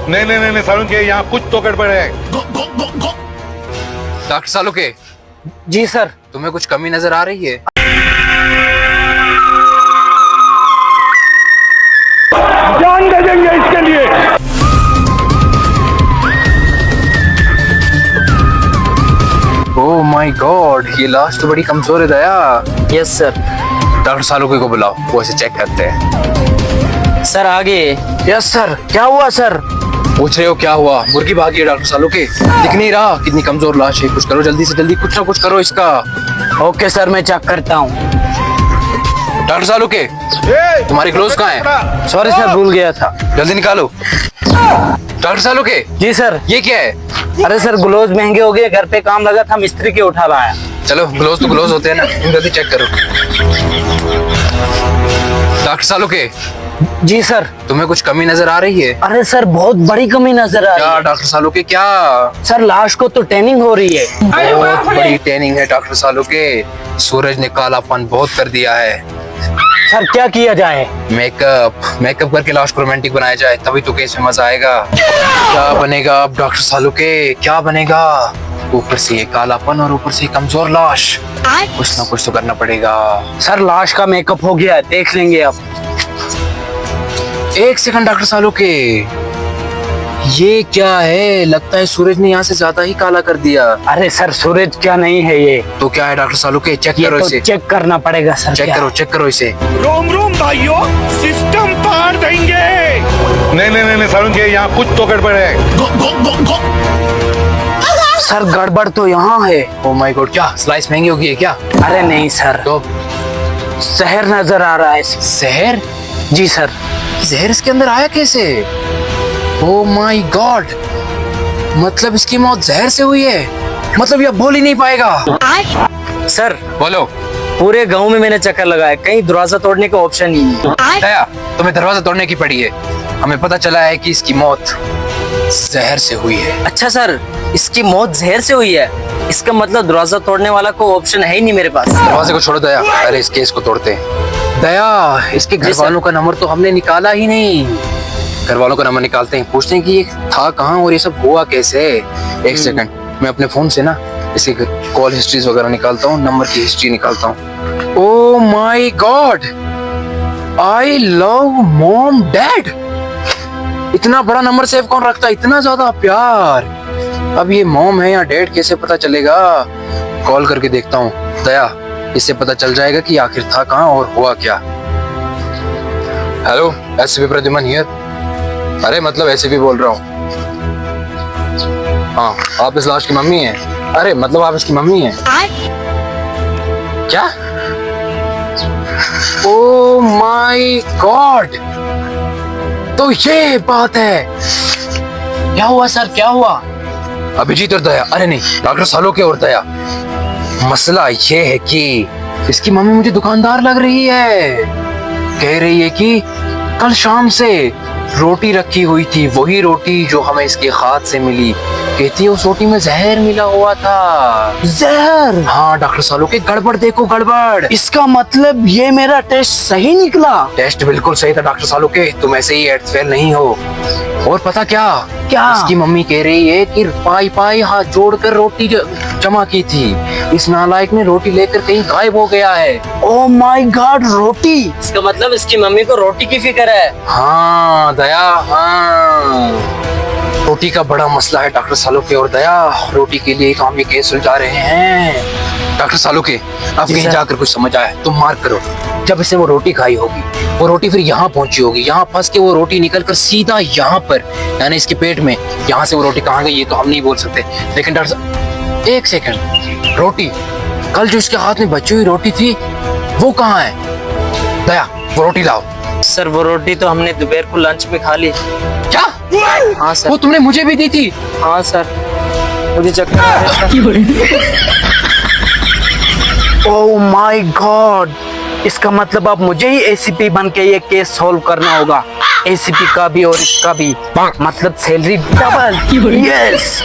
नहीं नहीं नहीं, नहीं सालू के यहाँ कुछ तो गड़बड़ है। डॉक्टर सालू के, जी सर। तुम्हें कुछ कमी नजर आ रही है? जान दे देंगे इसके लिए। ओह माय गॉड, ये लाश तो बड़ी कमजोर है दया। Yes sir. डॉक्टर सालुके को बुलाओ, वो इसे चेक करते हैं। सर आगे। Yes sir. क्या हुआ सर? पूछ रहे हो क्या हुआ? मुर्गी भागी है डॉक्टर सालुके, दिख नहीं रहा कितनी कमजोर लाश है। कुछ करो जल्दी से जल्दी, कुछ ना कुछ करो इसका। ओके सर, मैं चेक करता हूँ। डॉक्टर सालुके, तुम्हारी ग्लोव्स कहाँ है? सॉरी सर, भूल गया था। जल्दी निकालो। डॉक्टर सालुके, जी सर। ये क्या है? अरे सर, ग्लोव्स महंगे हो गए, घर पे काम लगा था, मिस्त्री के उठा लाया। चलो, ग्लोव्स तो ग्लोव्स होते हैं ना, तुम जल्दी चेक करो। डॉक्टर सालुके, जी सर। तुम्हें कुछ कमी नजर आ रही है? अरे सर, बहुत बड़ी कमी नजर आ रही क्या है। डॉक्टर सालुके, क्या? सर लाश को तो टैनिंग हो रही है। बहुत बड़ी टैनिंग है डॉक्टर सालुके, सूरज ने कालापन बहुत कर दिया है। सर क्या किया जाए? मेकअप करके लाश को रोमांटिक बनाया जाए, तभी तो केस में मजा आएगा। क्या बनेगा अब डॉक्टर सालुके, क्या बनेगा? ऊपर से ये कालापन और ऊपर से कमजोर लाश, कुछ ना कुछ तो करना पड़ेगा। सर लाश का मेकअप हो गया है, देख लेंगे अब। एक सेकंड डॉक्टर सालुके, ये क्या है? लगता है सूरज ने यहाँ से ज्यादा ही काला कर दिया। अरे सर, सूरज क्या नहीं है ये। तो क्या है डॉक्टर सालुके? चेक ये करो तो इसे, चेक करना पड़ेगा सर। चेक करो इसे। रोम रोम भाइयों, सिस्टम पार देंगे। नहीं नहीं नहीं, नहीं सालू के यहाँ कुछ तो गड़बड़ है। सर गड़बड़ तो यहाँ है। ओह माय गॉड, क्या स्लाइस महंगी होगी है क्या? अरे नहीं सर, तो जहर नजर आ रहा है। जहर? जी सर। जहर इसके अंदर आया कैसे? ओह माय गॉड, मतलब इसकी मौत जहर से हुई है? मतलब ये बोल ही नहीं पाएगा। सर बोलो। पूरे गांव में मैंने चक्कर लगाया, कहीं दरवाजा तोड़ने का ऑप्शन ही नहीं। दया, तुम्हें दरवाजा तोड़ने की पड़ी है। हमें पता चला है कि इसकी मौत जहर से हुई है। अच्छा सर, इसकी मौत जहर से हुई है, इसका मतलब दरवाजा तोड़ने वाला कोई ऑप्शन है ही नहीं मेरे पास। दरवाजे को छोड़ो दया, अरे इस केस को तोड़ते हैं। दया, इसके घर वालों का नंबर तो हमने निकाला ही नहीं। घर वालों का नंबर निकालते हैं, पूछते हैं कि ये था कहाँ और ये सब हुआ कैसे। एक सेकंड, मैं अपने फोन से ना इसकी कॉल हिस्ट्रीज वगैरह निकालता हूँ, नंबर की हिस्ट्री निकालता हूँ। Oh my God, I love mom dad. इतना बड़ा नंबर सेव कौन रखता है? इतना ज्यादा प्यार। अब ये मॉम है या डैड कैसे पता चलेगा? कॉल करके देखता हूँ। दया, इससे पता चल जाएगा कि आखिर था कहाँ और हुआ क्या। Hello, SP Pradyuman here. अरे मतलब ऐसे भी बोल रहा हूँ। हाँ, आप इस लाश की मम्मी हैं? अरे मतलब आप इसकी मम्मी हैं? क्या? ओह माय गॉड, तो ये बात है। क्या हुआ सर, क्या हुआ? अभिजीत और दया, अरे नहीं डॉक्टर सालुके और दया, मसला ये है कि इसकी मम्मी मुझे दुकानदार लग रही है। कह रही है कि कल शाम से रोटी रखी हुई थी, वही रोटी जो हमें इसके हाथ से मिली। कहती है उस रोटी में जहर मिला हुआ था। जहर? हाँ डॉक्टर सालुके, गड़बड़ देखो, गड़बड़। इसका मतलब ये मेरा टेस्ट सही निकला? टेस्ट बिल्कुल सही था डॉक्टर सालुके, तुम ऐसे ही एड्स फेल नहीं हो। और पता क्या? क्या? इसकी मम्मी कह रही है कि पाई पाई हाथ जोड़कर रोटी जमा की थी। इस नालायक ने रोटी लेकर कहीं गायब हो गया है। ओह माय गॉड, रोटी? इसका मतलब इसकी मम्मी को रोटी की फिक्र है। हाँ दया, हाँ, रोटी का बड़ा मसला है डॉक्टर सालुके और दया। रोटी के लिए तो हम ये केस सुलझा रहे हैं। डॉक्टर सालुके, अब कहीं जाकर कुछ समझ आया तुम मार्क करो। जब इसे वो रोटी खाई होगी, वो रोटी फिर यहाँ पहुंची होगी, यहाँ फंस के वो रोटी निकल कर सीधा यहाँ पर, यानी इसके पेट में। यहाँ से वो रोटी कहाँ गई ये तो हम नहीं बोल सकते, लेकिन डॉक्टर साहब एक सेकंड, रोटी कल जो इसके हाथ में बची हुई रोटी थी वो कहाँ है? दया, वो रोटी लाओ। सर वो रोटी तो हमने दोपहर को लंच में खा ली। क्या? हाँ सर। वो तुमने मुझे भी दी थी? हाँ सर, मुझे चक्कर आ रहा था। ओह माय गॉड, इसका मतलब अब मुझे ही एसीपी बन के ये केस सॉल्व करना होगा। एसीपी का भी और इसका भी, मतलब सैलरी डबल। यस।